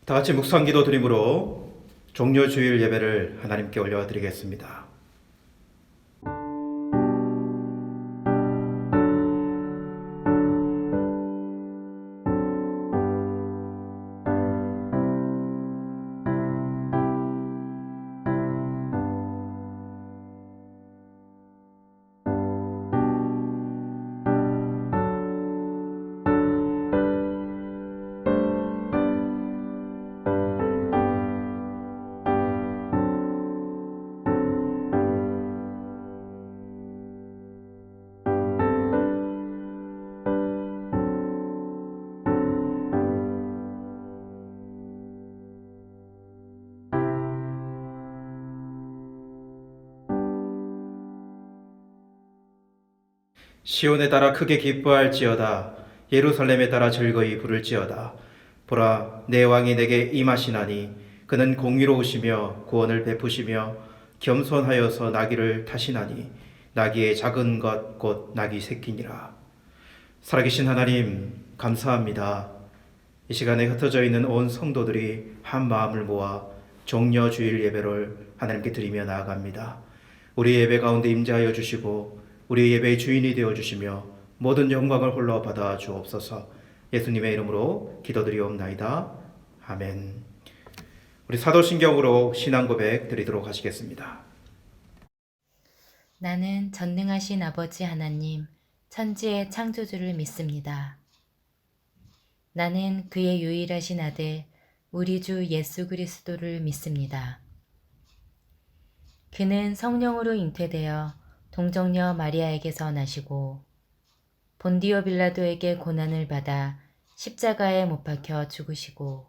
다 같이 묵상기도 드림으로 종료주일 예배를 하나님께 올려드리겠습니다. 시온에 따라 크게 기뻐할지어다. 예루살렘에 따라 즐거이 부를지어다. 보라, 내 왕이 내게 임하시나니 그는 공의로우시며 구원을 베푸시며 겸손하여서 나귀를 타시나니 나귀의 작은 것 곧 나귀 새끼니라. 살아계신 하나님, 감사합니다. 이 시간에 흩어져 있는 온 성도들이 한 마음을 모아 종려주일 예배를 하나님께 드리며 나아갑니다. 우리 예배 가운데 임재하여 주시고 우리 예배의 주인이 되어주시며 모든 영광을 홀로 받아 주옵소서. 예수님의 이름으로 기도드리옵나이다. 아멘. 우리 사도신경으로 신앙 고백 드리도록 하시겠습니다. 나는 전능하신 아버지 하나님, 천지의 창조주를 믿습니다. 나는 그의 유일하신 아들, 우리 주 예수 그리스도를 믿습니다. 그는 성령으로 잉태되어 동정녀 마리아에게서 나시고 본디오 빌라도에게 고난을 받아 십자가에 못 박혀 죽으시고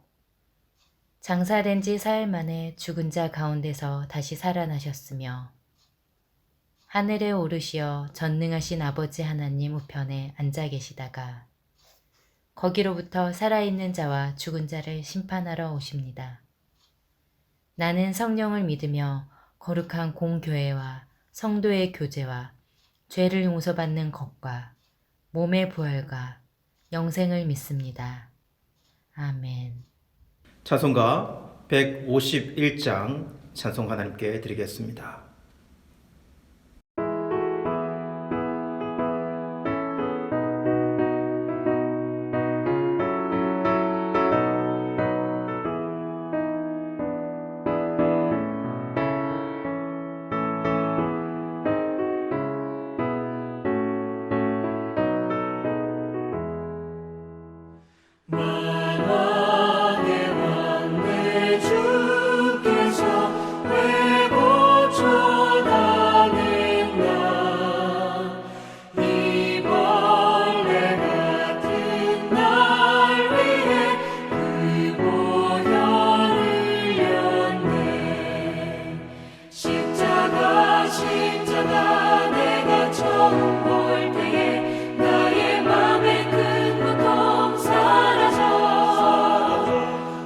장사된 지 사흘 만에 죽은 자 가운데서 다시 살아나셨으며 하늘에 오르시어 전능하신 아버지 하나님 우편에 앉아 계시다가 거기로부터 살아있는 자와 죽은 자를 심판하러 오십니다. 나는 성령을 믿으며 거룩한 공교회와 성도의 교제와 죄를 용서받는 것과 몸의 부활과 영생을 믿습니다. 아멘. 찬송가 151장 찬송 하나님께 드리겠습니다. 만왕의 왕 내 주께서 왜 고쳐당했나. 이 벌레 같은 날 위해 그 보혈을 흘렸네. 십자가 내가 처음 볼 때에 나의 맘에 큰 고통 사라져.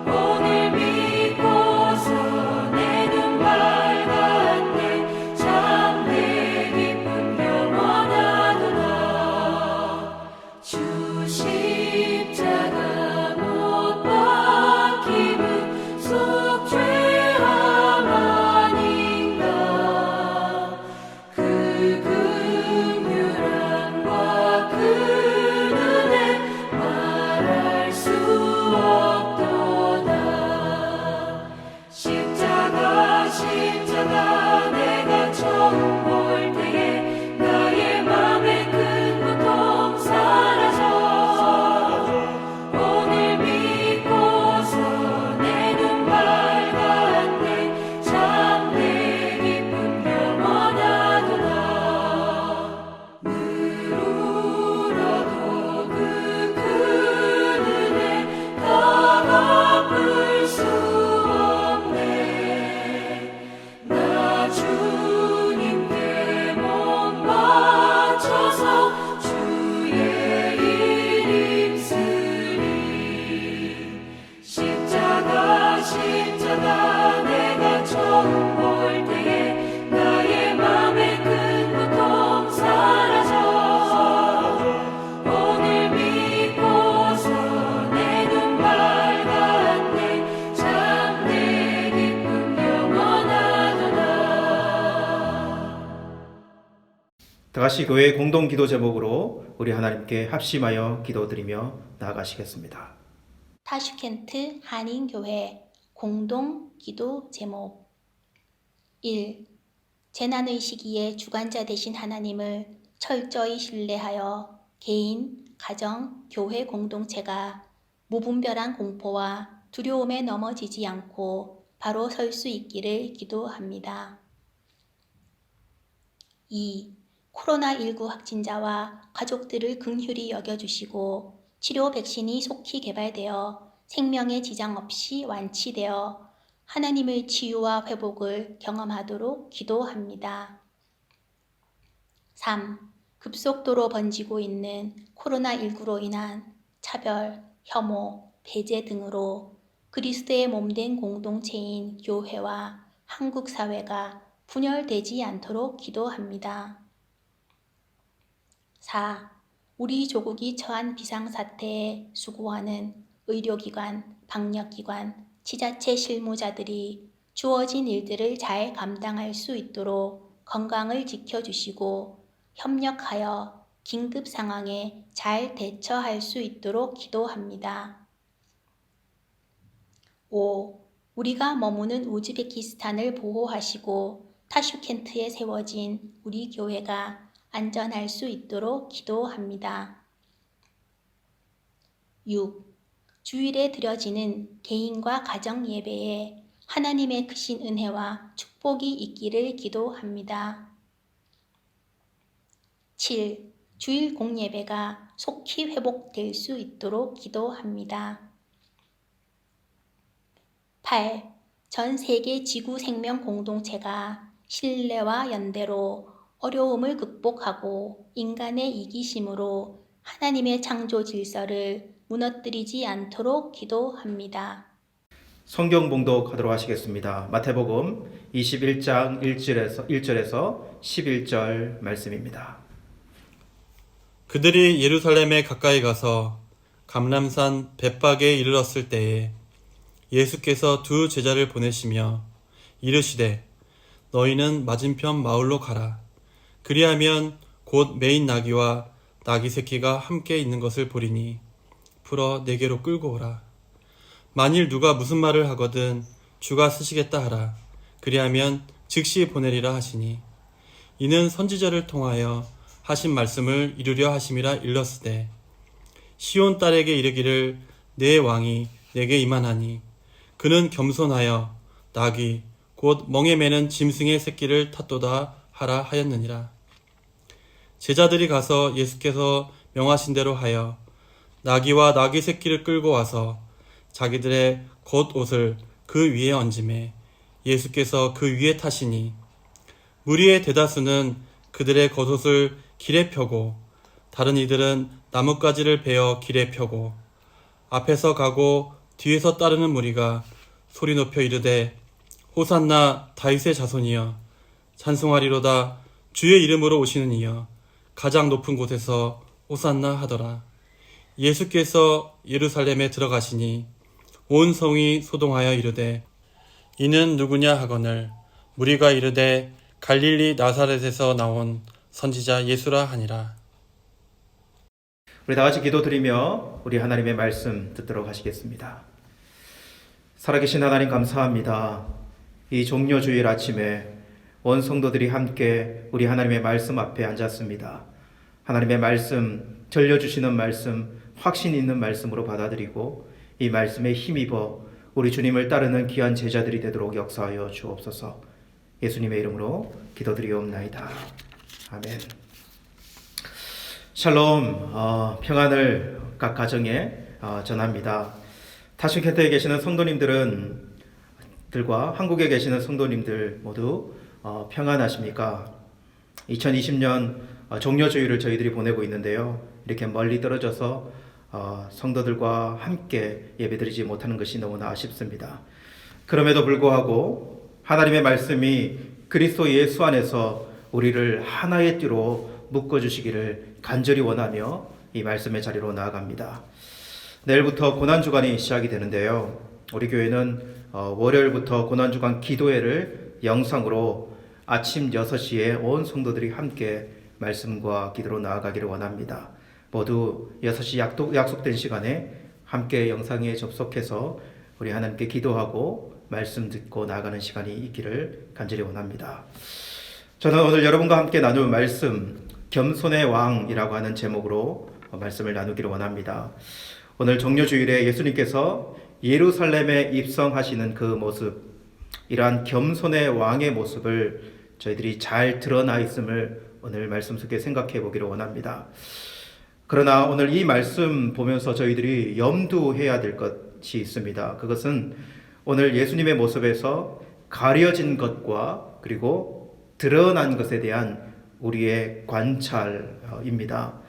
오늘 믿고서 내 눈 밝았네. 참 내 기쁨 영원하도다. 주 십자가 못 박힘은 속죄함 아닌가. 그 긍휼함과 그 은혜 말할 수 없도다. 십자가 내가 처음 볼 때에 나의 맘에 큰 고통 사라져. 오늘 믿고서 내 눈 밝았네. 참 내 기쁨 영원하도다. 늘 울어도 그 큰 은혜 다 갚을 수 없네. 나 주님께 몸 바쳐서 주의 일 힘쓰리. 십자가 내가 처음 볼 때에 나의 맘에 큰 고통 사라져. 오늘 믿고서 내 눈 밝았네. 다같이 교회 공동 기도 제목으로 우리 하나님께 합심하여 기도드리며 나아가시겠습니다. 타슈켄트 한인교회 공동 기도 제목 1. 재난의 시기에 주관자 되신 하나님을 철저히 신뢰하여 개인, 가정, 교회 공동체가 무분별한 공포와 두려움에 넘어지지 않고 바로 설 수 있기를 기도합니다. 2. 코로나19 확진자와 가족들을 긍휼히 여겨주시고 치료 백신이 속히 개발되어 생명에 지장 없이 완치되어 하나님의 치유와 회복을 경험하도록 기도합니다. 3. 급속도로 번지고 있는 코로나19로 인한 차별, 혐오, 배제 등으로 그리스도의 몸된 공동체인 교회와 한국 사회가 분열되지 않도록 기도합니다. 4. 우리 조국이 처한 비상사태에 수고하는 의료기관, 방역기관, 지자체 실무자들이 주어진 일들을 잘 감당할 수 있도록 건강을 지켜주시고 협력하여 긴급 상황에 잘 대처할 수 있도록 기도합니다. 5. 우리가 머무는 우즈베키스탄을 보호하시고 타슈켄트에 세워진 우리 교회가 안전할 수 있도록 기도합니다. 6. 주일에 드려지는 개인과 가정 예배에 하나님의 크신 은혜와 축복이 있기를 기도합니다. 7. 주일 공예배가 속히 회복될 수 있도록 기도합니다. 8. 전 세계 지구 생명 공동체가 신뢰와 연대로 어려움을 극복하고 인간의 이기심으로 하나님의 창조 질서를 무너뜨리지 않도록 기도합니다. 성경 봉독하도록 하시겠습니다. 마태복음 21장 1절에서 11절 말씀입니다. 그들이 예루살렘에 가까이 가서 감람산 벳박에 이르렀을 때에 예수께서 두 제자를 보내시며 이르시되 너희는 맞은편 마을로 가라. 그리하면 곧 매인 나귀와 나귀 새끼가 함께 있는 것을 보리니 풀어 내게로 끌고 오라. 만일 누가 무슨 말을 하거든 주가 쓰시겠다 하라. 그리하면 즉시 보내리라 하시니 이는 선지자를 통하여 하신 말씀을 이루려 하심이라 일렀으되 시온 딸에게 이르기를 내 왕이 내게 임하나니 그는 겸손하여 나귀 곧 멍에 매는 짐승의 새끼를 탔도다 하라 하였느니라. 제자들이 가서 예수께서 명하신 대로 하여 나귀와 나귀 새끼를 끌고 와서 자기들의 겉옷을 그 위에 얹음에 예수께서 그 위에 타시니 무리의 대다수는 그들의 겉옷을 길에 펴고 다른 이들은 나뭇가지를 베어 길에 펴고 앞에서 가고 뒤에서 따르는 무리가 소리 높여 이르되 호산나 다윗의 자손이여 찬송하리로다 주의 이름으로 오시는 이여 가장 높은 곳에서 호산나 하더라. 예수께서 예루살렘에 들어가시니 온 성이 소동하여 이르되 이는 누구냐 하거늘 무리가 이르되 갈릴리 나사렛에서 나온 선지자 예수라 하니라. 우리 다 같이 기도드리며 우리 하나님의 말씀 듣도록 하시겠습니다. 살아계신 하나님 감사합니다. 이 종료주일 아침에 온 성도들이 함께 우리 하나님의 말씀 앞에 앉았습니다. 하나님의 말씀, 들려주시는 말씀, 확신 있는 말씀으로 받아들이고 이 말씀에 힘입어 우리 주님을 따르는 귀한 제자들이 되도록 역사하여 주옵소서. 예수님의 이름으로 기도드리옵나이다. 아멘. 샬롬, 평안을 각 가정에 전합니다. 타슈켄트에 계시는 성도님들과 한국에 계시는 성도님들 모두 평안하십니까? 2020년 종료주일을 저희들이 보내고 있는데요. 이렇게 멀리 떨어져서 성도들과 함께 예배드리지 못하는 것이 너무나 아쉽습니다. 그럼에도 불구하고 하나님의 말씀이 그리스도 예수 안에서 우리를 하나의 띠로 묶어주시기를 간절히 원하며 이 말씀의 자리로 나아갑니다. 내일부터 고난주간이 시작이 되는데요. 우리 교회는 월요일부터 고난주간 기도회를 영상으로 아침 6시에 온 성도들이 함께 말씀과 기도로 나아가기를 원합니다. 모두 6시 약속된 시간에 함께 영상에 접속해서 우리 하나님께 기도하고 말씀 듣고 나아가는 시간이 있기를 간절히 원합니다. 저는 오늘 여러분과 함께 나눌 말씀 겸손의 왕이라고 하는 제목으로 말씀을 나누기를 원합니다. 오늘 종려주일에 예수님께서 예루살렘에 입성하시는 그 모습, 이러한 겸손의 왕의 모습을 저희들이 잘 드러나 있음을 오늘 말씀 속에 생각해 보기를 원합니다. 그러나 오늘 이 말씀 보면서 저희들이 염두해야 될 것이 있습니다. 그것은 오늘 예수님의 모습에서 가려진 것과 그리고 드러난 것에 대한 우리의 관찰입니다.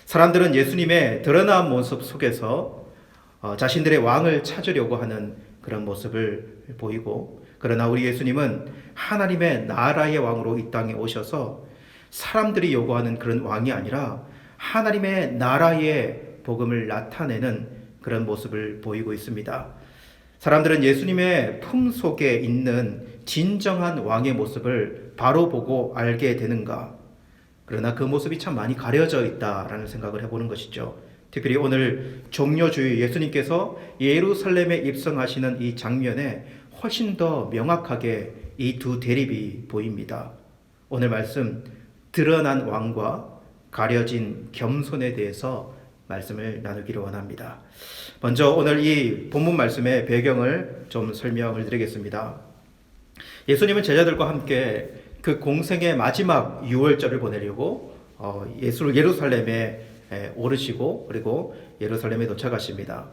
사람들은 예수님의 드러난 모습 속에서 자신들의 왕을 찾으려고 하는 그런 모습을 보이고, 그러나 우리 예수님은 하나님의 나라의 왕으로 이 땅에 오셔서 사람들이 요구하는 그런 왕이 아니라 하나님의 나라의 복음을 나타내는 그런 모습을 보이고 있습니다. 사람들은 예수님의 품 속에 있는 진정한 왕의 모습을 바로 보고 알게 되는가? 그러나 그 모습이 참 많이 가려져 있다라는 생각을 해보는 것이죠. 특별히 오늘 종려주일 예수님께서 예루살렘에 입성하시는 이 장면에 훨씬 더 명확하게 이 두 대립이 보입니다. 오늘 말씀 드러난 왕과 가려진 겸손에 대해서 말씀을 나누기를 원합니다. 먼저 오늘 이 본문 말씀의 배경을 좀 설명을 드리겠습니다. 예수님은 제자들과 함께 그 공생의 마지막 유월절을 보내려고 예루살렘에 오르시고 그리고 예루살렘에 도착하십니다.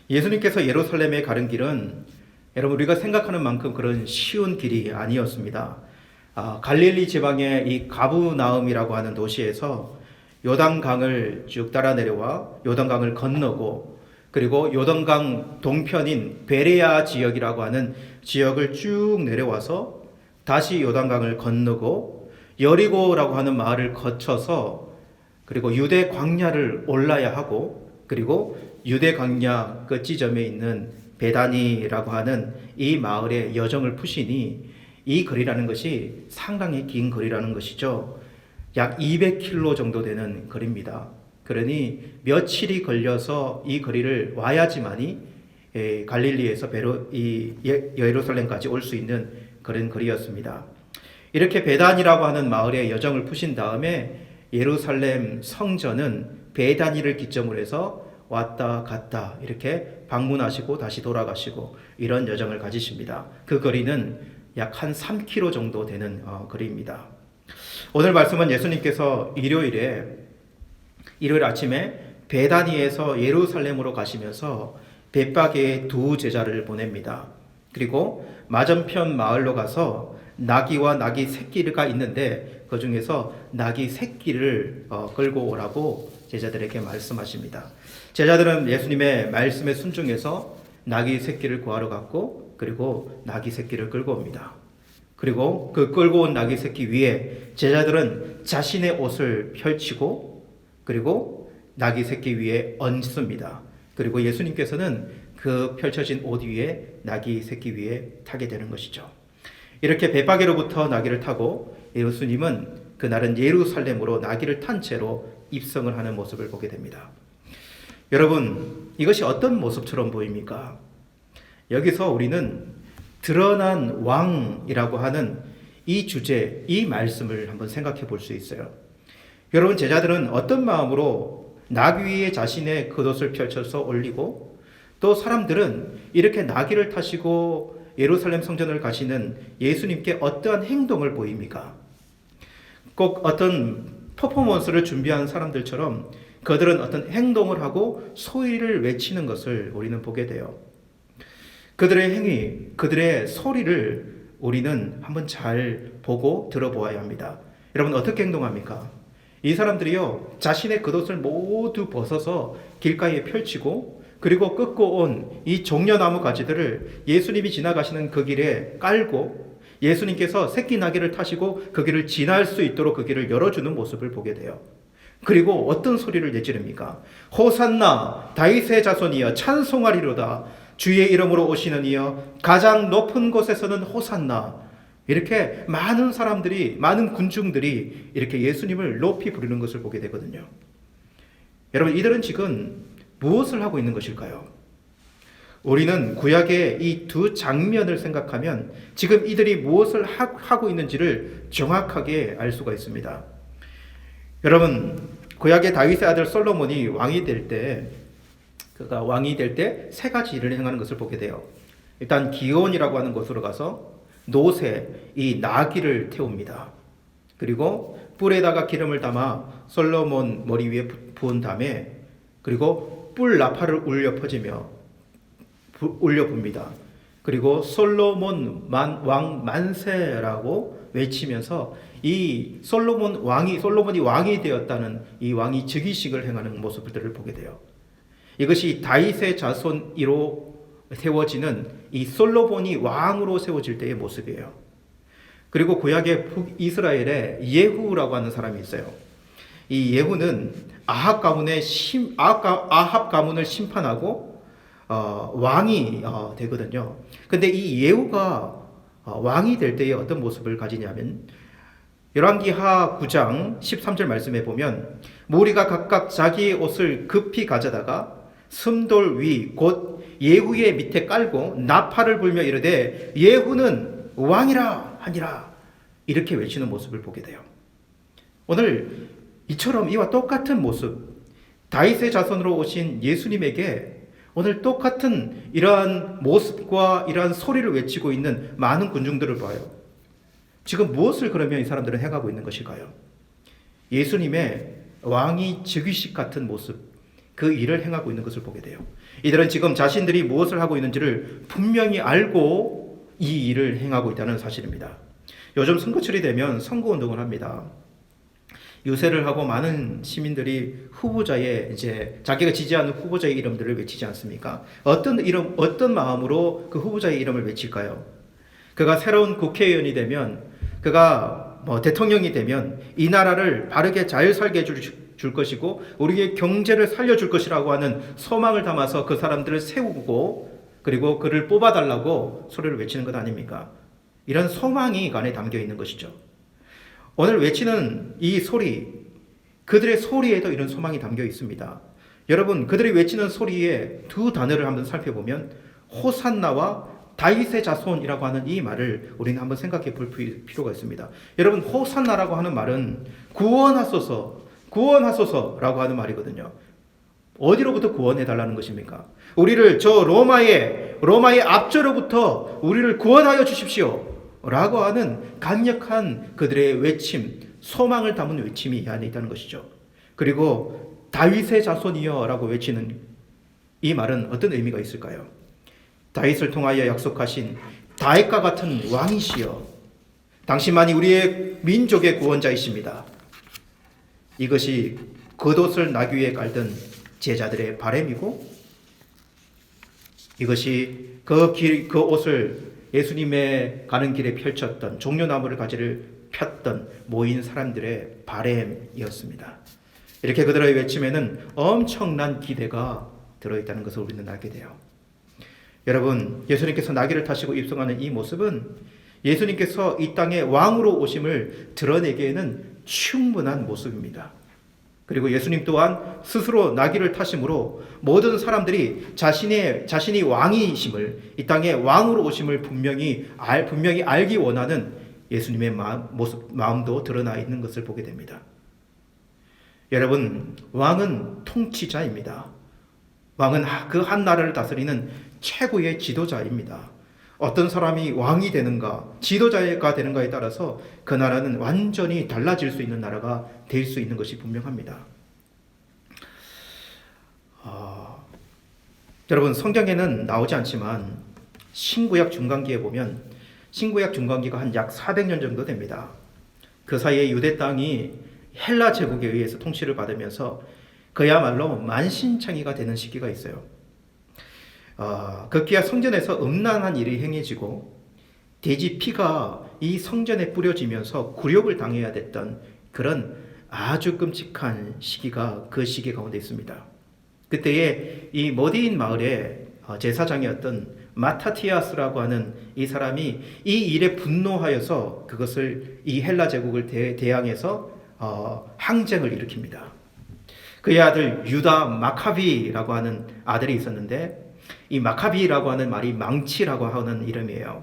예수님께서 예루살렘에 가는 길은 여러분 우리가 생각하는 만큼 그런 쉬운 길이 아니었습니다. 갈릴리 지방의 이 가브나움이라고 하는 도시에서 요단강을 쭉 따라 내려와 요단강을 건너고 그리고 요단강 동편인 베레아 지역이라고 하는 지역을 쭉 내려와서 다시 요단강을 건너고 여리고라고 하는 마을을 거쳐서 그리고 유대 광야를 올라야 하고 그리고 유대 광야 끝 지점에 있는 베다니라고 하는 이 마을의 여정을 푸시니 이 거리라는 것이 상당히 긴 거리라는 것이죠. 약 200km 정도 되는 거리입니다. 그러니 며칠이 걸려서 이 거리를 와야지만이 갈릴리에서 예루살렘까지 올 수 있는 그런 거리였습니다. 이렇게 베단이라고 하는 마을의 여정을 푸신 다음에 예루살렘 성전은 베다니를 기점으로 해서 왔다 갔다 이렇게 방문하시고 다시 돌아가시고 이런 여정을 가지십니다. 그 거리는 약 한 3km 정도 되는 거리입니다. 오늘 말씀은 예수님께서 일요일 아침에 베다니에서 예루살렘으로 가시면서 벳바게의 두 제자를 보냅니다. 그리고 맞은편 마을로 가서 나귀와 나귀 새끼가 있는데 그 중에서 나귀 새끼를 끌고 오라고 제자들에게 말씀하십니다. 제자들은 예수님의 말씀에 순종해서 나귀 새끼를 구하러 갔고 그리고 나귀 새끼를 끌고 옵니다. 그리고 그 끌고 온 나귀 새끼 위에 제자들은 자신의 옷을 펼치고 그리고 나귀 새끼 위에 얹습니다. 그리고 예수님께서는 그 펼쳐진 옷 위에 나귀 새끼 위에 타게 되는 것이죠. 이렇게 벳바게로부터 나귀를 타고 예수님은 그날은 예루살렘으로 나귀를 탄 채로 입성을 하는 모습을 보게 됩니다. 여러분, 이것이 어떤 모습처럼 보입니까? 여기서 우리는 드러난 왕이라고 하는 이 주제, 이 말씀을 한번 생각해 볼 수 있어요. 여러분, 제자들은 어떤 마음으로 나귀 위에 자신의 겉옷을 펼쳐서 올리고 또 사람들은 이렇게 나귀를 타시고 예루살렘 성전을 가시는 예수님께 어떠한 행동을 보입니까? 꼭 어떤 퍼포먼스를 준비한 사람들처럼 그들은 어떤 행동을 하고 소리를 외치는 것을 우리는 보게 돼요. 그들의 행위, 그들의 소리를 우리는 한번 잘 보고 들어보아야 합니다. 여러분 어떻게 행동합니까? 이 사람들이요 자신의 겉옷을 모두 벗어서 길가에 펼치고 그리고 꺾고 온 이 종려나무 가지들을 예수님이 지나가시는 그 길에 깔고 예수님께서 새끼 나귀를 타시고 그 길을 지날 수 있도록 그 길을 열어주는 모습을 보게 돼요. 그리고 어떤 소리를 내지릅니까? 호산나 다윗의 자손이여 찬송하리로다. 주의 이름으로 오시는 이여 가장 높은 곳에서는 호산나. 이렇게 많은 사람들이, 많은 군중들이 이렇게 예수님을 높이 부르는 것을 보게 되거든요. 여러분, 이들은 지금 무엇을 하고 있는 것일까요? 우리는 구약의 이 두 장면을 생각하면 지금 이들이 무엇을 하고 있는지를 정확하게 알 수가 있습니다. 여러분, 구약의 다윗의 아들 솔로몬이 왕이 될 때, 그가 왕이 될 때 세 가지 일을 행하는 것을 보게 돼요. 일단 기온이라고 하는 곳으로 가서 노새, 이 나귀를 태웁니다. 그리고 뿔에다가 기름을 담아 솔로몬 머리 위에 부은 다음에, 그리고 뿔 나팔을 울려 붑니다. 그리고 솔로몬 왕 만세라고 외치면서 이 솔로몬이 왕이 되었다는 이 왕이 즉위식을 행하는 모습들을 보게 돼요. 이것이 다윗의 자손으로 세워지는 이 솔로몬이 왕으로 세워질 때의 모습이에요. 그리고 구약의 북이스라엘에 예후라고 하는 사람이 있어요. 이 예후는 아합 가문을 심판하고 왕이 되거든요. 근데 이 예후가 왕이 될 때에 어떤 모습을 가지냐면, 열왕기하 9장 13절 말씀에 보면, 무리가 각각 자기의 옷을 급히 가져다가 숨돌 위 곧 예후의 밑에 깔고 나팔을 불며 이르되 예후는 왕이라 하니라, 이렇게 외치는 모습을 보게 돼요. 오늘 이처럼 이와 똑같은 모습, 다윗의 자손으로 오신 예수님에게 오늘 똑같은 이러한 모습과 이러한 소리를 외치고 있는 많은 군중들을 봐요. 지금 무엇을 그러면 이 사람들은 행하고 있는 것일까요? 예수님의 왕이 즉위식 같은 모습, 그 일을 행하고 있는 것을 보게 돼요. 이들은 지금 자신들이 무엇을 하고 있는지를 분명히 알고 이 일을 행하고 있다는 사실입니다. 요즘 선거철이 되면 선거운동을 합니다. 유세를 하고 많은 시민들이 후보자의, 이제 자기가 지지하는 후보자의 이름들을 외치지 않습니까? 어떤 마음으로 그 후보자의 이름을 외칠까요? 그가 새로운 국회의원이 되면, 그가 대통령이 되면 이 나라를 바르게 잘 살게 해줄 것이고 우리의 경제를 살려줄 것이라고 하는 소망을 담아서 그 사람들을 세우고, 그리고 그를 뽑아달라고 소리를 외치는 것 아닙니까? 이런 소망이 그 안에 담겨 있는 것이죠. 오늘 외치는 이 소리, 그들의 소리에도 이런 소망이 담겨 있습니다. 여러분, 그들이 외치는 소리에 두 단어를 한번 살펴보면 호산나와 다윗의 자손이라고 하는 이 말을 우리는 한번 생각해 볼 필요가 있습니다. 여러분, 호산나라고 하는 말은 구원하소서, 구원하소서라고 하는 말이거든요. 어디로부터 구원해 달라는 것입니까? 우리를 저 로마의 압제로부터 우리를 구원하여 주십시오 라고 하는 강력한 그들의 외침, 소망을 담은 외침이 이 안에 있다는 것이죠. 그리고 다윗의 자손이여 라고 외치는 이 말은 어떤 의미가 있을까요? 다윗을 통하여 약속하신 다윗과 같은 왕이시여, 당신만이 우리의 민족의 구원자이십니다. 이것이 겉옷을 나귀 위에 깔던 제자들의 바람이고, 이것이 그 옷을 예수님의 가는 길에 펼쳤던, 종려나무를 가지를 폈던 모인 사람들의 바람이었습니다. 이렇게 그들의 외침에는 엄청난 기대가 들어있다는 것을 우리는 알게 돼요. 여러분, 예수님께서 나귀를 타시고 입성하는 이 모습은 예수님께서 이 땅에 왕으로 오심을 드러내기에는 충분한 모습입니다. 그리고 예수님 또한 스스로 나귀를 타심으로 모든 사람들이 자신이 왕이심을, 이 땅에 왕으로 오심을 분명히 알기 원하는 예수님의 마음도 드러나 있는 것을 보게 됩니다. 여러분, 왕은 통치자입니다. 왕은 그 한 나라를 다스리는 최고의 지도자입니다. 어떤 사람이 왕이 되는가, 지도자가 되는가에 따라서 그 나라는 완전히 달라질 수 있는 나라가 될 수 있는 것이 분명합니다. 여러분, 성경에는 나오지 않지만 신구약 중간기에 보면, 신구약 중간기가 한 약 400년 정도 됩니다. 그 사이에 유대 땅이 헬라 제국에 의해서 통치를 받으면서 그야말로 만신창이가 되는 시기가 있어요. 급기야 성전에서 음란한 일이 행해지고 돼지 피가 이 성전에 뿌려지면서 굴욕을 당해야 됐던 그런 아주 끔찍한 시기가 그 시기 가운데 있습니다. 그때에 이 머디인 마을에 제사장이었던 마타티아스라고 하는 이 사람이 이 일에 분노하여서 그것을 이 헬라 제국을 대항해서 항쟁을 일으킵니다. 그의 아들 유다 마카비라고 하는 아들이 있었는데 이 마카비라고 하는 말이 망치라고 하는 이름이에요.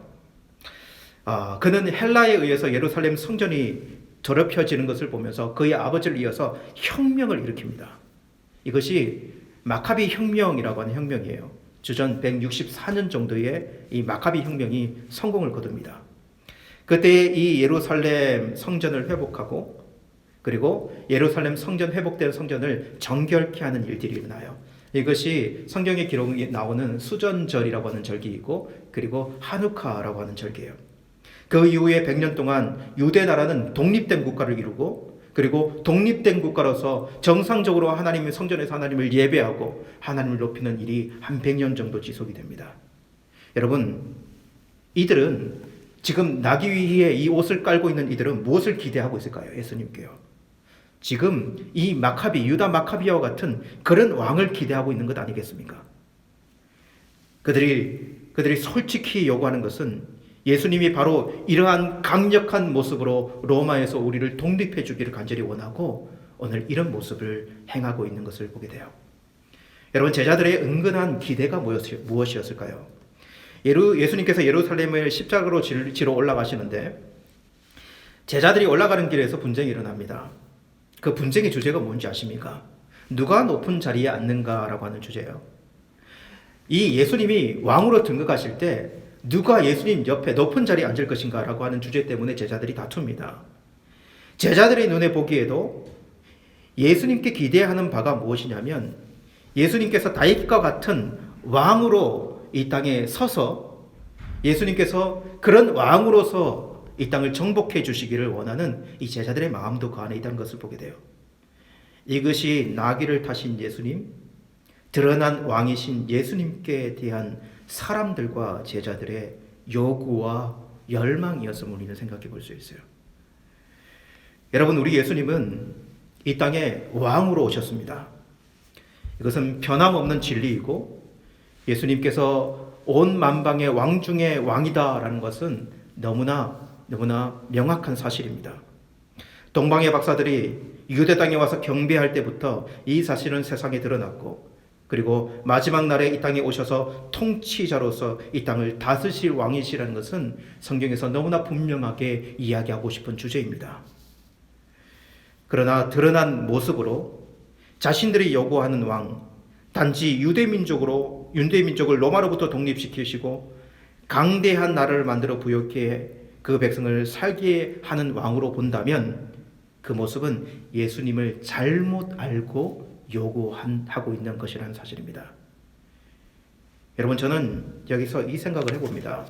그는 헬라에 의해서 예루살렘 성전이 더럽혀지는 것을 보면서 그의 아버지를 이어서 혁명을 일으킵니다. 이것이 마카비 혁명이라고 하는 혁명이에요. 주전 164년 정도의 이 마카비 혁명이 성공을 거둡니다. 그때 이 예루살렘 성전을 회복하고 그리고 예루살렘 성전 회복된 성전을 정결케 하는 일들이 일어나요. 이것이 성경의 기록이 나오는 수전절이라고 하는 절기이고 그리고 하누카라고 하는 절기예요. 그 이후에 100년 동안 유대 나라는 독립된 국가를 이루고 그리고 독립된 국가로서 정상적으로 하나님의 성전에서 하나님을 예배하고 하나님을 높이는 일이 한 100년 정도 지속이 됩니다. 여러분, 이들은 지금 나기 위해 이 옷을 깔고 있는 이들은 무엇을 기대하고 있을까요? 예수님께요. 지금 이 마카비, 유다 마카비와 같은 그런 왕을 기대하고 있는 것 아니겠습니까? 그들이 솔직히 요구하는 것은 예수님이 바로 이러한 강력한 모습으로 로마에서 우리를 독립해 주기를 간절히 원하고 오늘 이런 모습을 행하고 있는 것을 보게 돼요. 여러분, 제자들의 은근한 기대가 무엇이었을까요? 예수님께서 예루살렘을 십자가로 지러 올라가시는데 제자들이 올라가는 길에서 분쟁이 일어납니다. 그 분쟁의 주제가 뭔지 아십니까? 누가 높은 자리에 앉는가라고 하는 주제예요. 이 예수님이 왕으로 등극하실 때 누가 예수님 옆에 높은 자리에 앉을 것인가 라고 하는 주제 때문에 제자들이 다툽니다. 제자들의 눈에 보기에도 예수님께 기대하는 바가 무엇이냐면 예수님께서 다윗과 같은 왕으로 이 땅에 서서 예수님께서 그런 왕으로서 이 땅을 정복해 주시기를 원하는 이 제자들의 마음도 그 안에 있다는 것을 보게 돼요. 이것이 나귀를 타신 예수님, 드러난 왕이신 예수님께 대한 사람들과 제자들의 요구와 열망이었음을 우리는 생각해 볼 수 있어요. 여러분, 우리 예수님은 이 땅에 왕으로 오셨습니다. 이것은 변함없는 진리이고 예수님께서 온 만방의 왕 중의 왕이다라는 것은 너무나 명확한 사실입니다. 동방의 박사들이 유대 땅에 와서 경배할 때부터 이 사실은 세상에 드러났고 그리고 마지막 날에 이 땅에 오셔서 통치자로서 이 땅을 다스릴 왕이시라는 것은 성경에서 너무나 분명하게 이야기하고 싶은 주제입니다. 그러나 드러난 모습으로 자신들이 요구하는 왕, 단지 유대 민족을 로마로부터 독립시키시고 강대한 나라를 만들어 부욕해 그 백성을 살게 하는 왕으로 본다면 그 모습은 예수님을 잘못 알고 요구하고 있는 것이라는 사실입니다. 여러분, 저는 여기서 이 생각을 해봅니다.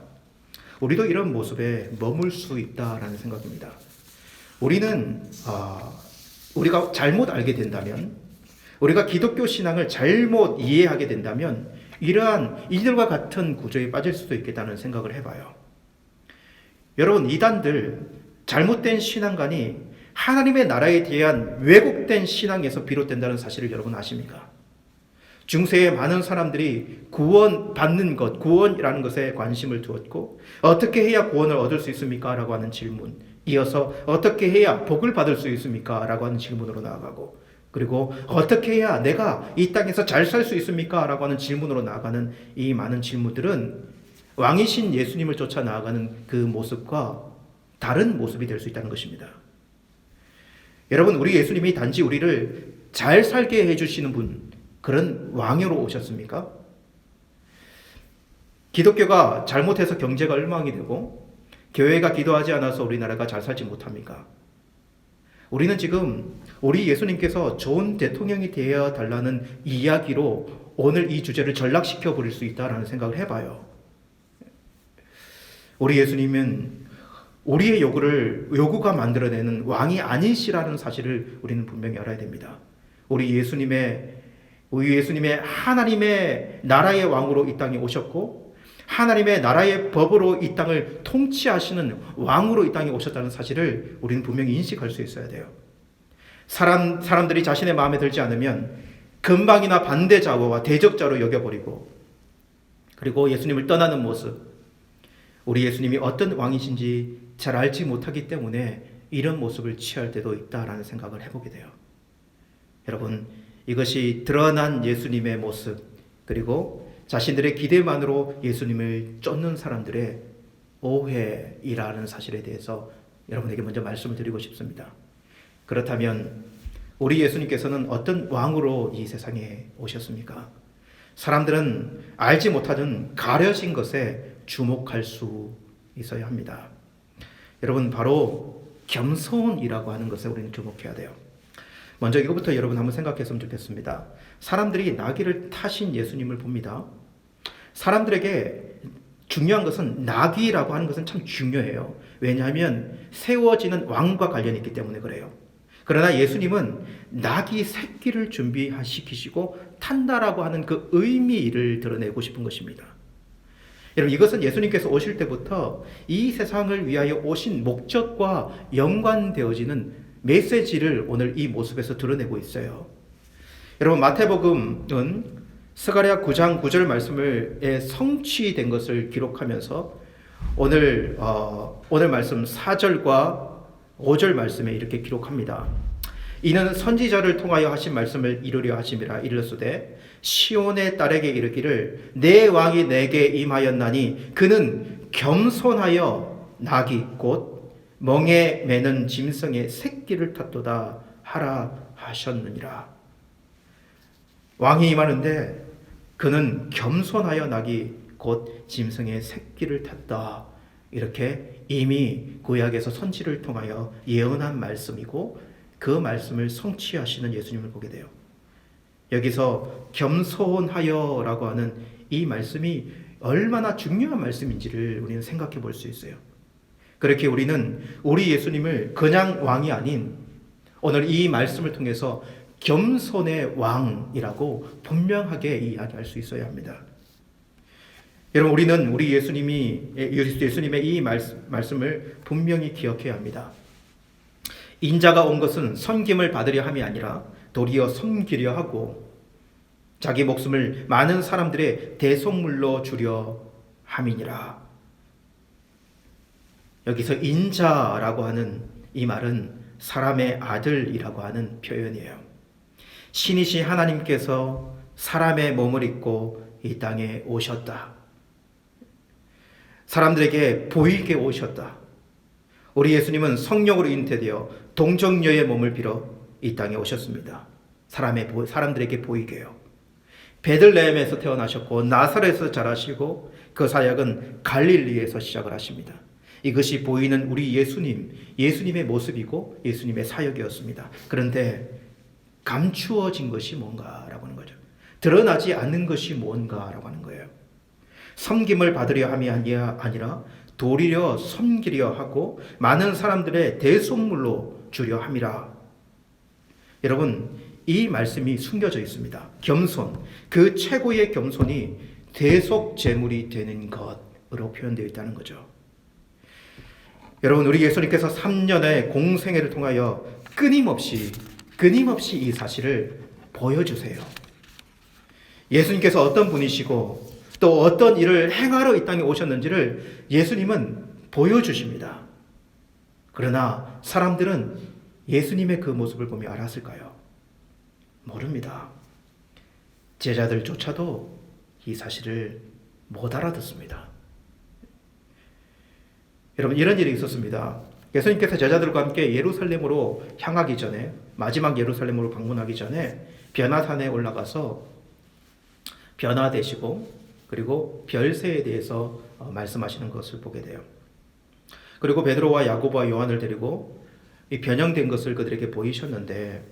우리도 이런 모습에 머물 수 있다라는 생각입니다. 우리가 잘못 알게 된다면, 우리가 기독교 신앙을 잘못 이해하게 된다면 이러한 이들과 같은 구조에 빠질 수도 있겠다는 생각을 해봐요. 여러분, 이단들, 잘못된 신앙관이 하나님의 나라에 대한 왜곡된 신앙에서 비롯된다는 사실을 여러분 아십니까? 중세의 많은 사람들이 구원받는 것, 구원이라는 것에 관심을 두었고 어떻게 해야 구원을 얻을 수 있습니까? 라고 하는 질문, 이어서 어떻게 해야 복을 받을 수 있습니까? 라고 하는 질문으로 나아가고 그리고 어떻게 해야 내가 이 땅에서 잘 살 수 있습니까? 라고 하는 질문으로 나아가는 이 많은 질문들은 왕이신 예수님을 쫓아 나아가는 그 모습과 다른 모습이 될 수 있다는 것입니다. 여러분, 우리 예수님이 단지 우리를 잘 살게 해주시는 분, 그런 왕으로 오셨습니까? 기독교가 잘못해서 경제가 엉망이 되고 교회가 기도하지 않아서 우리나라가 잘 살지 못합니까? 우리는 지금 우리 예수님께서 좋은 대통령이 되어 달라는 이야기로 오늘 이 주제를 전락시켜 버릴 수 있다라는 생각을 해봐요. 우리 예수님은 우리의 요구가 만들어내는 왕이 아니시라는 사실을 우리는 분명히 알아야 됩니다. 우리 예수님의 하나님의 나라의 왕으로 이 땅에 오셨고 하나님의 나라의 법으로 이 땅을 통치하시는 왕으로 이 땅에 오셨다는 사실을 우리는 분명히 인식할 수 있어야 돼요. 사람들이 자신의 마음에 들지 않으면 근방이나 반대자와 대적자로 여겨버리고 그리고 예수님을 떠나는 모습, 우리 예수님이 어떤 왕이신지 잘 알지 못하기 때문에 이런 모습을 취할 때도 있다라는 생각을 해보게 돼요. 여러분, 이것이 드러난 예수님의 모습, 그리고 자신들의 기대만으로 예수님을 쫓는 사람들의 오해이라는 사실에 대해서 여러분에게 먼저 말씀을 드리고 싶습니다. 그렇다면 우리 예수님께서는 어떤 왕으로 이 세상에 오셨습니까? 사람들은 알지 못하는 가려진 것에 주목할 수 있어야 합니다. 여러분, 바로 겸손이라고 하는 것에 우리는 주목해야 돼요. 먼저 이것부터 여러분 한번 생각했으면 좋겠습니다. 사람들이 나귀를 타신 예수님을 봅니다. 사람들에게 중요한 것은 나귀라고 하는 것은 참 중요해요. 왜냐하면 세워지는 왕과 관련이 있기 때문에 그래요. 그러나 예수님은 나귀 새끼를 준비시키시고 탄다라고 하는 그 의미를 드러내고 싶은 것입니다. 여러분, 이것은 예수님께서 오실 때부터 이 세상을 위하여 오신 목적과 연관되어지는 메시지를 오늘 이 모습에서 드러내고 있어요. 여러분, 마태복음은 스가랴 9장 9절 말씀에 성취된 것을 기록하면서 오늘 말씀 4절과 5절 말씀에 이렇게 기록합니다. 이는 선지자를 통하여 하신 말씀을 이루려 하심이라. 이르렀으되 시온의 딸에게 이르기를 내 왕이 내게 임하였나니 그는 겸손하여 나귀 곧 멍에 매는 짐승의 새끼를 탔도다 하라 하셨느니라. 왕이 임하는데 그는 겸손하여 나귀 곧 짐승의 새끼를 탔다. 이렇게 이미 구약에서 선지를 통하여 예언한 말씀이고 그 말씀을 성취하시는 예수님을 보게 돼요. 여기서 겸손하여라고 하는 이 말씀이 얼마나 중요한 말씀인지를 우리는 생각해 볼 수 있어요. 그렇게 우리는 우리 예수님을 그냥 왕이 아닌 오늘 이 말씀을 통해서 겸손의 왕이라고 분명하게 이야기할 수 있어야 합니다. 여러분, 우리는 우리 예수님의 이 말씀을 분명히 기억해야 합니다. 인자가 온 것은 섬김을 받으려 함이 아니라 도리어 섬기려 하고 자기 목숨을 많은 사람들의 대속물로 주려 함이니라. 여기서 인자라고 하는 이 말은 사람의 아들이라고 하는 표현이에요. 신이신 하나님께서 사람의 몸을 입고 이 땅에 오셨다. 사람들에게 보이게 오셨다. 우리 예수님은 성령으로 잉태되어 동정녀의 몸을 빌어 이 땅에 오셨습니다. 사람들에게 보이게요. 베들레헴에서 태어나셨고 나사렛에서 자라시고 그 사역은 갈릴리에서 시작을 하십니다. 이것이 보이는 우리 예수님의 모습이고 예수님의 사역이었습니다. 그런데 감추어진 것이 뭔가라고 하는 거죠. 드러나지 않는 것이 뭔가라고 하는 거예요. 섬김을 받으려 함이 아니라 도리려 섬기려 하고 많은 사람들의 대속물로 주려 함이라. 여러분, 이 말씀이 숨겨져 있습니다. 겸손, 그 최고의 겸손이 대속 제물이 되는 것으로 표현되어 있다는 거죠. 여러분, 우리 예수님께서 3년의 공생애를 통하여 끊임없이 이 사실을 보여주세요. 예수님께서 어떤 분이시고 또 어떤 일을 행하러 이 땅에 오셨는지를 예수님은 보여주십니다. 그러나 사람들은 예수님의 그 모습을 보며 알았을까요? 모릅니다. 제자들조차도 이 사실을 못 알아듣습니다. 여러분, 이런 일이 있었습니다. 예수님께서 제자들과 함께 예루살렘으로 향하기 전에, 마지막 예루살렘으로 방문하기 전에 변화산에 올라가서 변화되시고 그리고 별세에 대해서 말씀하시는 것을 보게 돼요. 그리고 베드로와 야고보와 요한을 데리고 이 변형된 것을 그들에게 보이셨는데,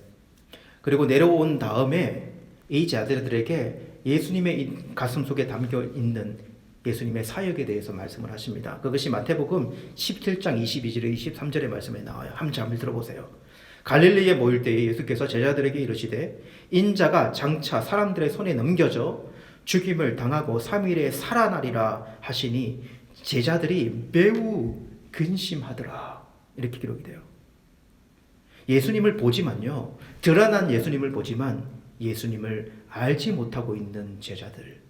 그리고 내려온 다음에 이 제자들에게 예수님의 가슴 속에 담겨 있는 예수님의 사역에 대해서 말씀을 하십니다. 그것이 마태복음 17장 22절에 23절의 말씀에 나와요. 한번 들어보세요. 갈릴리에 모일 때에 예수께서 제자들에게 이르시되 인자가 장차 사람들의 손에 넘겨져 죽임을 당하고 3일에 살아나리라 하시니 제자들이 매우 근심하더라. 이렇게 기록이 돼요. 예수님을 보지만요, 드러난 예수님을 보지만 예수님을 알지 못하고 있는 제자들,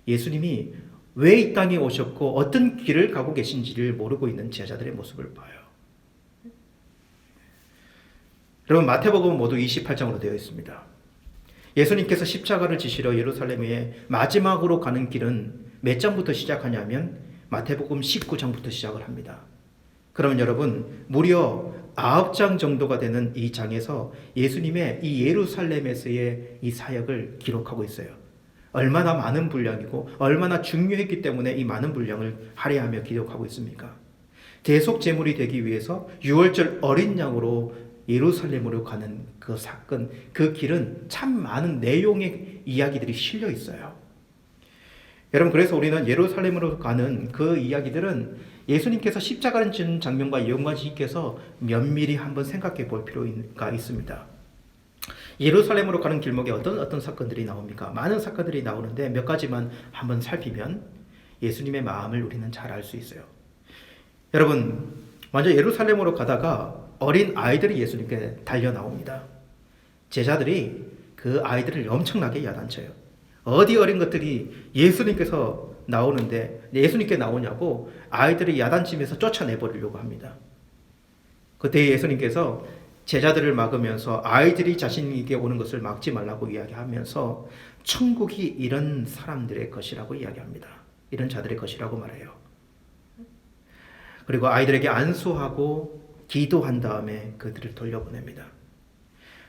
예수님이 왜 이 땅에 오셨고 어떤 길을 가고 계신지를 모르고 있는 제자들의 모습을 봐요. 여러분, 마태복음은 모두 28장으로 되어 있습니다. 예수님께서 십자가를 지시러 예루살렘에 마지막으로 가는 길은 몇 장부터 시작하냐면 마태복음 19장부터 시작을 합니다. 그러면 여러분, 무려 9장 정도가 되는 이 장에서 예수님의 이 예루살렘에서의 이 사역을 기록하고 있어요. 얼마나 많은 분량이고 얼마나 중요했기 때문에 이 많은 분량을 할애하며 기록하고 있습니까? 대속 제물이 되기 위해서 유월절 어린 양으로 예루살렘으로 가는 그 사건, 그 길은 참 많은 내용의 이야기들이 실려 있어요. 여러분, 그래서 우리는 예루살렘으로 가는 그 이야기들은 예수님께서 십자가를 지는 장면과 연관시켜서 면밀히 한번 생각해 볼 필요가 있습니다. 예루살렘으로 가는 길목에 어떤 사건들이 나옵니까? 많은 사건들이 나오는데 몇 가지만 한번 살피면 예수님의 마음을 우리는 잘 알 수 있어요. 여러분, 먼저 예루살렘으로 가다가 어린 아이들이 예수님께 달려 나옵니다. 제자들이 그 아이들을 엄청나게 야단쳐요. 어디 어린 것들이 예수님께서 나오는데 예수님께 나오냐고 아이들이 야단치면서 쫓아내버리려고 합니다. 그때 예수님께서 제자들을 막으면서 아이들이 자신에게 오는 것을 막지 말라고 이야기하면서 천국이 이런 사람들의 것이라고 이야기합니다. 이런 자들의 것이라고 말해요. 그리고 아이들에게 안수하고 기도한 다음에 그들을 돌려보냅니다.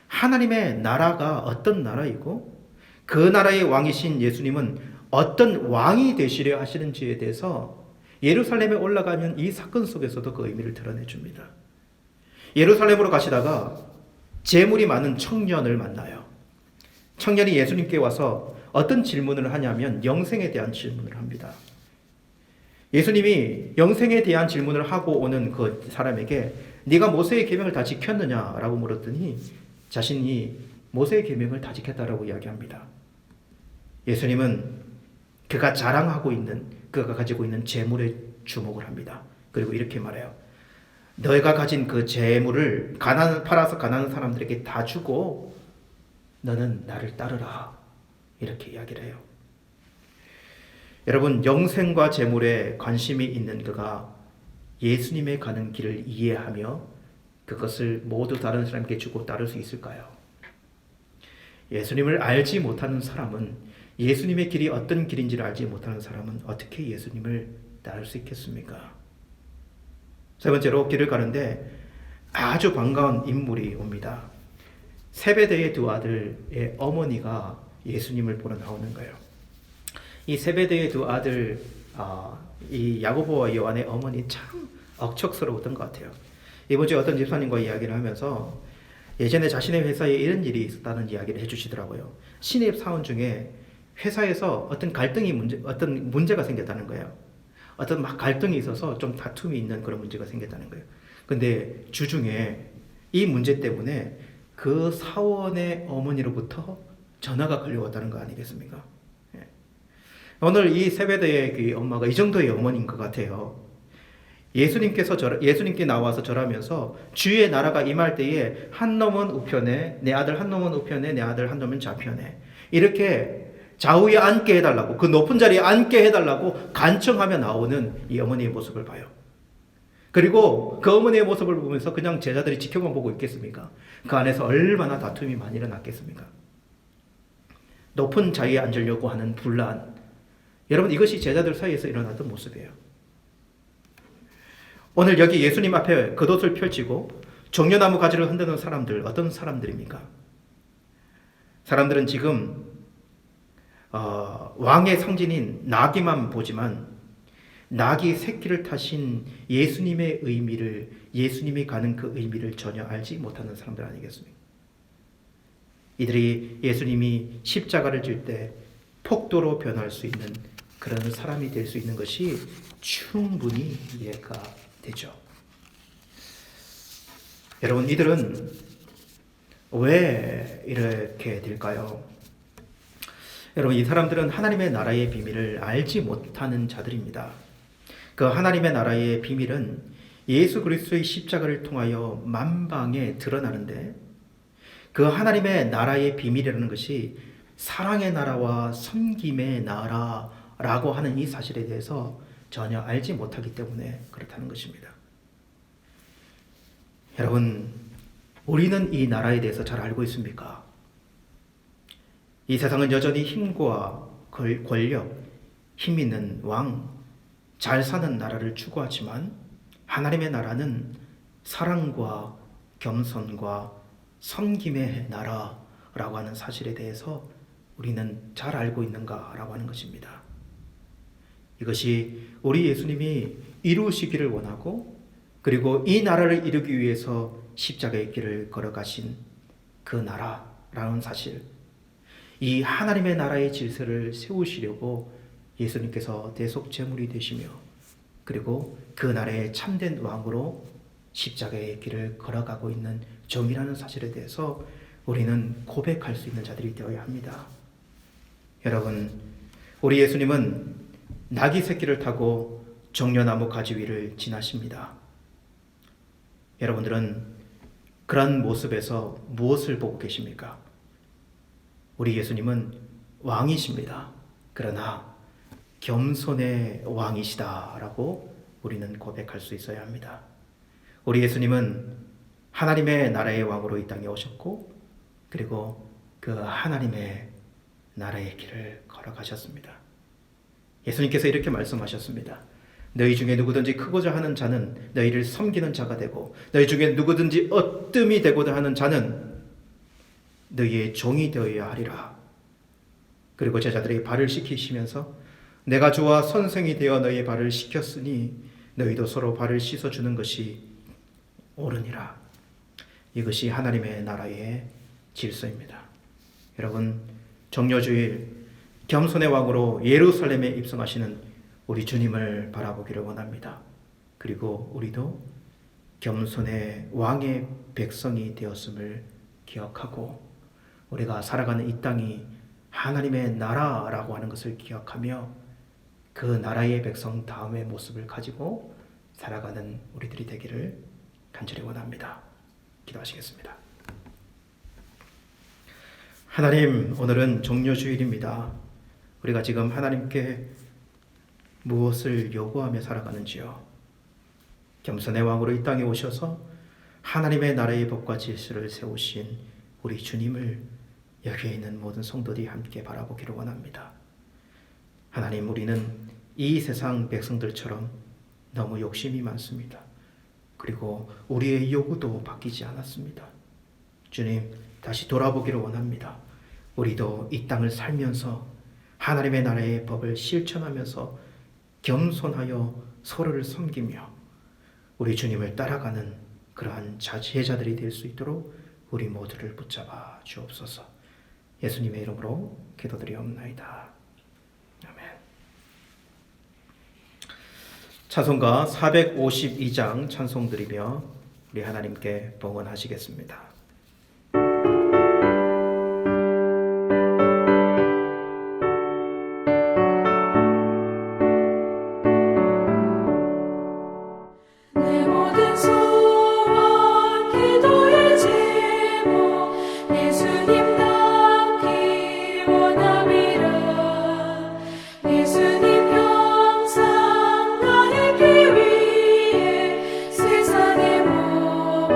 하나님의 나라가 어떤 나라이고 그 나라의 왕이신 예수님은 어떤 왕이 되시려 하시는지에 대해서 예루살렘에 올라가면 이 사건 속에서도 그 의미를 드러내 줍니다. 예루살렘으로 가시다가 재물이 많은 청년을 만나요. 청년이 예수님께 와서 어떤 질문을 하냐면 영생에 대한 질문을 합니다. 예수님이 영생에 대한 질문을 하고 오는 그 사람에게 네가 모세의 계명을 다 지켰느냐라고 물었더니 자신이 모세의 계명을 다 지켰다라고 이야기합니다. 예수님은 그가 자랑하고 있는, 그가 가지고 있는 재물에 주목을 합니다. 그리고 이렇게 말해요. 너희가 가진 그 재물을 팔아서 가난한 사람들에게 다 주고 너는 나를 따르라. 이렇게 이야기를 해요. 여러분, 영생과 재물에 관심이 있는 그가 예수님의 가는 길을 이해하며 그것을 모두 다른 사람에게 주고 따를 수 있을까요? 예수님을 알지 못하는 사람은, 예수님의 길이 어떤 길인지를 알지 못하는 사람은 어떻게 예수님을 따를 수 있겠습니까? 세 번째로, 길을 가는데 아주 반가운 인물이 옵니다. 세베대의 두 아들의 어머니가 예수님을 보러 나오는 거예요. 이 세베대의 두 아들, 이 야고보와 요한의 어머니 참 억척스러웠던 것 같아요. 이번 주에 어떤 집사님과 이야기를 하면서 예전에 자신의 회사에 이런 일이 있었다는 이야기를 해주시더라고요. 신입 사원 중에 회사에서 어떤 문제가 생겼다는 거예요. 어떤 갈등이 있어서 좀 다툼이 있는 그런 문제가 생겼다는 거예요. 근데 주중에 이 문제 때문에 그 사원의 어머니로부터 전화가 걸려왔다는 거 아니겠습니까? 오늘 이 세베대의 그 엄마가 이 정도의 어머니인 것 같아요. 예수님께 나와서 절하면서 주의 나라가 임할 때에 한 놈은 우편에, 내 아들 한 놈은 우편에, 내 아들 한 놈은 좌편에, 이렇게 좌우에 앉게 해달라고, 그 높은 자리에 앉게 해달라고 간청하며 나오는 이 어머니의 모습을 봐요. 그리고 그 어머니의 모습을 보면서 그냥 제자들이 지켜만 보고 있겠습니까? 그 안에서 얼마나 다툼이 많이 일어났겠습니까? 높은 자리에 앉으려고 하는 분란, 여러분, 이것이 제자들 사이에서 일어났던 모습이에요. 오늘 여기 예수님 앞에 겉옷을 펼치고 종려나무 가지를 흔드는 사람들, 어떤 사람들입니까? 사람들은 지금 왕의 상징인 나귀만 보지만 나귀 새끼를 타신 예수님의 의미를, 예수님이 가는 그 의미를 전혀 알지 못하는 사람들 아니겠습니까? 이들이 예수님이 십자가를 질 때 폭도로 변할 수 있는 그런 사람이 될 수 있는 것이 충분히 이해가 되죠. 여러분, 이들은 왜 이렇게 될까요? 여러분, 이 사람들은 하나님의 나라의 비밀을 알지 못하는 자들입니다. 그 하나님의 나라의 비밀은 예수 그리스도의 십자가를 통하여 만방에 드러나는데, 그 하나님의 나라의 비밀이라는 것이 사랑의 나라와 섬김의 나라라고 나라라고 하는 이 사실에 대해서 전혀 알지 못하기 때문에 그렇다는 것입니다. 여러분, 우리는 이 나라에 대해서 잘 알고 있습니까? 이 세상은 여전히 힘과 권력, 힘 있는 왕, 잘 사는 나라를 추구하지만 하나님의 나라는 사랑과 겸손과 섬김의 나라라고 하는 사실에 대해서 우리는 잘 알고 있는가라고 하는 것입니다. 이것이 우리 예수님이 이루시기를 원하고 그리고 이 나라를 이루기 위해서 십자가의 길을 걸어가신 그 나라라는 사실, 이 하나님의 나라의 질서를 세우시려고 예수님께서 대속제물이 되시며 그리고 그 나라의 참된 왕으로 십자가의 길을 걸어가고 있는 종이라는 사실에 대해서 우리는 고백할 수 있는 자들이 되어야 합니다. 여러분, 우리 예수님은 나귀 새끼를 타고 종려나무 가지 위를 지나십니다. 여러분들은 그런 모습에서 무엇을 보고 계십니까? 우리 예수님은 왕이십니다. 그러나 겸손의 왕이시다라고 우리는 고백할 수 있어야 합니다. 우리 예수님은 하나님의 나라의 왕으로 이 땅에 오셨고 그리고 그 하나님의 나라의 길을 걸어가셨습니다. 예수님께서 이렇게 말씀하셨습니다. 너희 중에 누구든지 크고자 하는 자는 너희를 섬기는 자가 되고 너희 중에 누구든지 어뜸이 되고자 하는 자는 너희의 종이 되어야 하리라. 그리고 제자들의 발을 씻기시면서 내가 주와 선생이 되어 너희의 발을 씻겼으니 너희도 서로 발을 씻어주는 것이 옳으니라. 이것이 하나님의 나라의 질서입니다. 여러분, 정료주일 겸손의 왕으로 예루살렘에 입성하시는 우리 주님을 바라보기를 원합니다. 그리고 우리도 겸손의 왕의 백성이 되었음을 기억하고 우리가 살아가는 이 땅이 하나님의 나라라고 하는 것을 기억하며 그 나라의 백성 다음의 모습을 가지고 살아가는 우리들이 되기를 간절히 원합니다. 기도하시겠습니다. 하나님, 오늘은 종료주일입니다. 우리가 지금 하나님께 무엇을 요구하며 살아가는지요? 겸손의 왕으로 이 땅에 오셔서 하나님의 나라의 법과 질서를 세우신 우리 주님을 여기에 있는 모든 성도들이 함께 바라보기를 원합니다. 하나님, 우리는 이 세상 백성들처럼 너무 욕심이 많습니다. 그리고 우리의 요구도 바뀌지 않았습니다. 주님, 다시 돌아보기를 원합니다. 우리도 이 땅을 살면서 하나님의 나라의 법을 실천하면서 겸손하여 서로를 섬기며 우리 주님을 따라가는 그러한 제자들이 될 수 있도록 우리 모두를 붙잡아 주옵소서. 예수님의 이름으로 기도드리옵나이다. 아멘. 찬송가 452장 찬송 드리며 우리 하나님께 봉헌하시겠습니다. 내 모든 소원 기도의 제목 예수님 닮기 원함이라. 예수님 형상 나의 길 위에 세상의 모든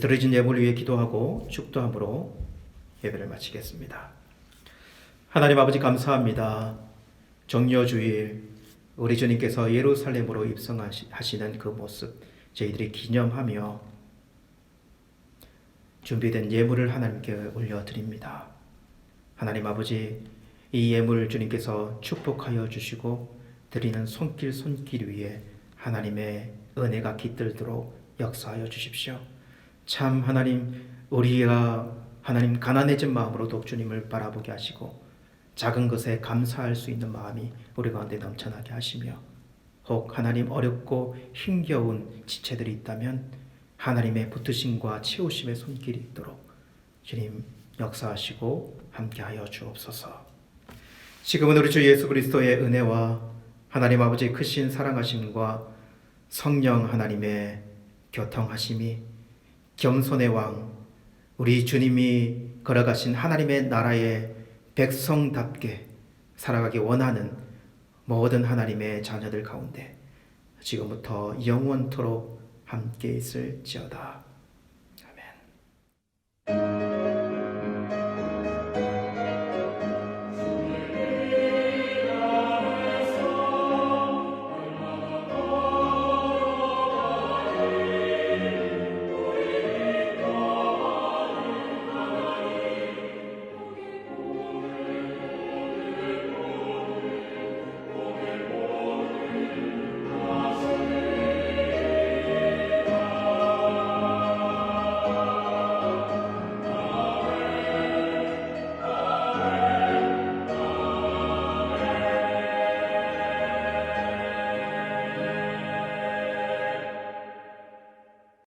드려진 예물을 위해 기도하고 축도함으로 예배를 마치겠습니다. 하나님 아버지 감사합니다. 정료주일 우리 주님께서 예루살렘으로 입성하시는 그 모습 저희들이 기념하며 준비된 예물을 하나님께 올려드립니다. 하나님 아버지, 이 예물 주님께서 축복하여 주시고 드리는 손길 위에 하나님의 은혜가 깃들도록 역사하여 주십시오. 참 하나님, 우리가 하나님 가난해진 마음으로도 주님을 바라보게 하시고 작은 것에 감사할 수 있는 마음이 우리 가운데 넘쳐나게 하시며, 혹 하나님 어렵고 힘겨운 지체들이 있다면 하나님의 붙으심과 치우심의 손길이 있도록 주님 역사하시고 함께하여 주옵소서. 지금은 우리 주 예수 그리스도의 은혜와 하나님 아버지의 크신 사랑하심과 성령 하나님의 교통하심이, 겸손의 왕 우리 주님이 걸어가신 하나님의 나라의 백성답게 살아가기 원하는 모든 하나님의 자녀들 가운데 지금부터 영원토록 함께 있을지어다.